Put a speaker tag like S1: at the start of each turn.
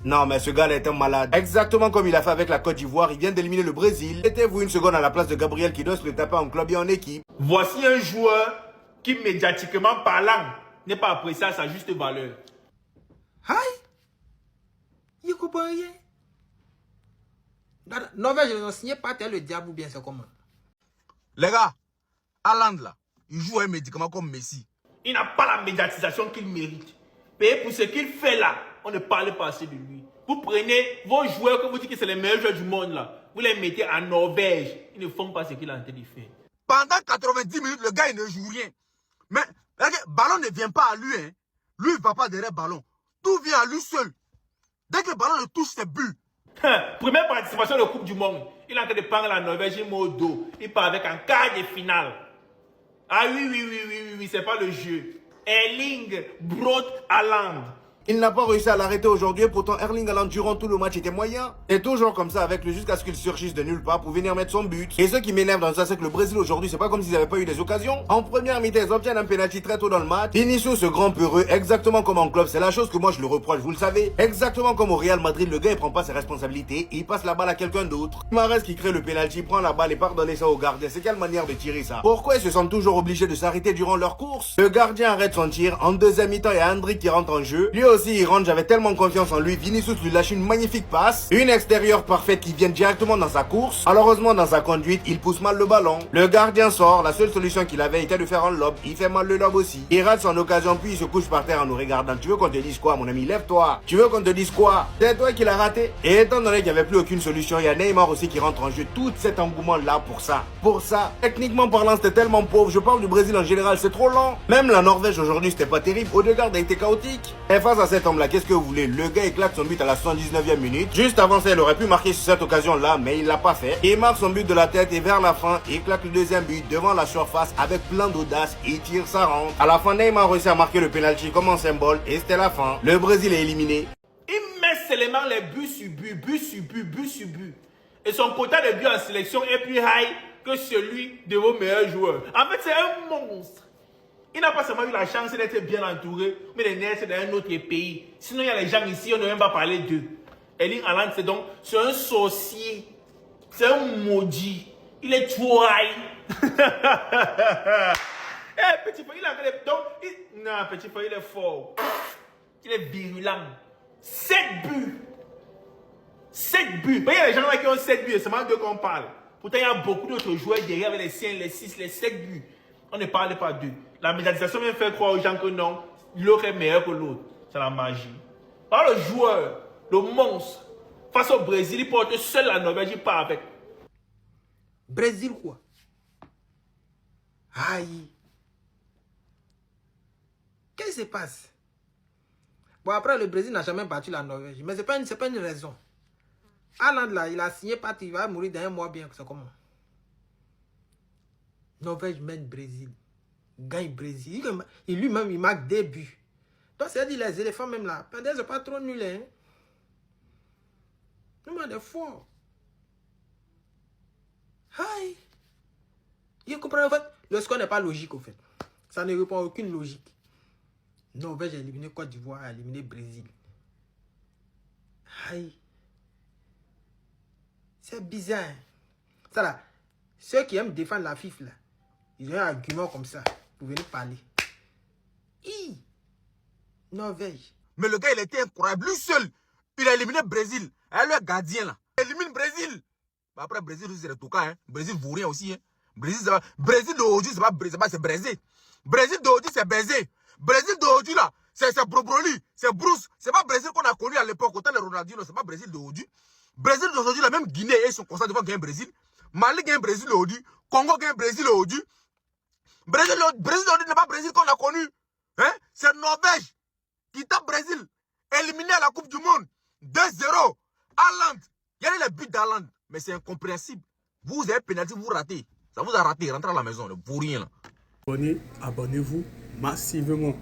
S1: Non, mais ce gars-là est un malade. Exactement comme il a fait avec la Côte d'Ivoire, il vient d'éliminer le Brésil. Mettez-vous une seconde à la place de Gabriel qui doit se le taper en club et en équipe.
S2: Voici un joueur qui, médiatiquement parlant, n'est pas apprécié à sa juste valeur.
S3: Aïe! Il comprend rien. Norvège, ils ont signé pas tel le diable ou bien c'est comment?
S4: Les gars, Haaland là, il joue un médicament comme Messi.
S2: Il n'a pas la médiatisation qu'il mérite. Payé pour ce qu'il fait là, on ne parle pas assez de lui. Vous prenez vos joueurs que vous dites que c'est les meilleurs joueurs du monde là, vous les mettez en Norvège, ils ne font pas ce qu'il a en train de faire.
S4: Pendant 90 minutes, le gars il ne joue rien. Mais le ballon ne vient pas à lui. Hein. Lui, il ne va pas derrière le ballon. Tout vient à lui seul. Dès que le ballon le touche, c'est but.
S2: Première participation de la Coupe du Monde. Il est en train de prendre la Norvège, il met au dos. Il part avec un quart de finale. Ah oui, c'est pas le jeu. Erling Braut Haaland.
S1: Il n'a pas réussi à l'arrêter aujourd'hui, pourtant Erling Haaland durant tout le match était moyen. Et toujours comme ça avec lui jusqu'à ce qu'il surgisse de nulle part pour venir mettre son but. Et ce qui m'énerve dans ça, c'est que le Brésil aujourd'hui, c'est pas comme s'ils n'avaient pas eu des occasions. En première mi-temps, ils obtiennent un penalty très tôt dans le match. Vinicius, ce grand peureux, exactement comme en club, c'est la chose que moi je le reproche, vous le savez. Exactement comme au Real Madrid, le gars il prend pas ses responsabilités, il passe la balle à quelqu'un d'autre. Mahrez qui crée le penalty, prend la balle et part donner ça au gardien. C'est quelle manière de tirer ça? Pourquoi ils se sentent toujours obligés de s'arrêter durant leur course? Le gardien arrête son tir. En deuxième mi-temps, il y a Hendrick qui rentre en jeu. Lui aussi, il rentre, j'avais tellement confiance en lui. Vinicius lui lâche une magnifique passe. Une extérieure parfaite qui vient directement dans sa course. Malheureusement, dans sa conduite, il pousse mal le ballon. Le gardien sort. La seule solution qu'il avait était de faire un lob. Il fait mal le lob aussi. Il rate son occasion, puis il se couche par terre en nous regardant. Tu veux qu'on te dise quoi, mon ami? Lève-toi. Tu veux qu'on te dise quoi? C'est toi qui l'as raté. Et étant donné qu'il n'y avait plus aucune solution, il y a Neymar aussi qui rentre en jeu. Tout cet engouement-là pour ça. Pour ça, techniquement parlant, c'était tellement pauvre. Je parle du Brésil en général, c'est trop lent. Même la Norvège aujourd'hui, c'était pas terrible. Odegaard a été chaotique. Et face à cet homme-là, qu'est-ce que vous voulez? Le gars éclate son but à la 79e minute. Juste avant ça, il aurait pu marquer sur cette occasion-là, mais il l'a pas fait. Il marque son but de la tête et vers la fin, il claque le deuxième but devant la surface avec plein d'audace. Il tire, ça rentre. À la fin, Neymar réussit à marquer le penalty comme un symbole et c'était la fin. Le Brésil est éliminé.
S2: Il met seulement les buts sur but. Et son quota de buts en sélection est plus high que celui de vos meilleurs joueurs. En fait, c'est un monstre. Il n'a pas seulement eu la chance d'être bien entouré, mais de naître dans un autre pays. Sinon, il y a les gens ici, on ne veut même pas parler d'eux. Erling Haaland, c'est un sorcier. C'est un maudit. Il est trop high. Petit frère, il a donc, non, petit frère, il est fort. Il est virulent. 7 buts. 7 buts. Il y a les gens là qui ont 7 buts, c'est seulement d'eux qu'on parle. Pourtant, il y a beaucoup d'autres joueurs derrière avec les 5, les 6, les 7 buts. On ne parle pas d'eux. La médiatisation vient faire croire aux gens que non, l'autre est meilleur que l'autre. C'est la magie. Alors le joueur, le monstre, face au Brésil, il porte seul la Norvège, il part avec.
S3: Brésil quoi? Aïe. Qu'est-ce qui se passe? Bon, après, le Brésil n'a jamais battu la Norvège. Mais ce n'est pas une raison. Haaland, là, il a signé parti, il va mourir dans un mois bien. C'est comment? Norvège mène Brésil. Gagne Brésil. Il lui-même, il marque des buts. Donc, c'est-à-dire les éléphants, même là, c'est pas trop nul, hein? Nous, on est fort. Aïe. Il comprend, en fait, le score n'est pas logique, au fait. Ça ne répond à aucune logique. Norvège a éliminé Côte d'Ivoire, a éliminé Brésil. Aïe. C'est bizarre. Ça là, ceux qui aiment défendre la FIFA là, ils ont un argument comme ça pour venir parler. Norvège.
S4: Mais le gars, il était incroyable. Lui seul, il a éliminé Brésil. Et le gardien là, il élimine Brésil. Bah après, Brésil, c'est le tout cas. Hein. Brésil vaut rien aussi. Hein. Brésil d'aujourd'hui, c'est pas Brésil, c'est Brésil. Brésil d'aujourd'hui, c'est Brésil. Brésil d'aujourd'hui là, c'est Brobroli, c'est Bruce. C'est pas Brésil qu'on a connu à l'époque, autant de Ronaldinho, c'est pas Brésil d'aujourd'hui. Brésil d'aujourd'hui, la même Guinée, ils sont constants devant gagner Brésil. Mali gagne Brésil aujourd'hui. Congo gagne Brésil aujourd'hui. Brésil d'aujourd'hui n'est pas Brésil qu'on a connu. Hein? C'est Norvège qui tape Brésil. Éliminé à la Coupe du Monde. 2-0. Haaland. Il y a les buts d'Haaland. Mais c'est incompréhensible. Vous avez pénalisé, vous ratez. Ça vous a raté. Rentrez à la maison. Vous rien là.
S5: Abonnez-vous massivement.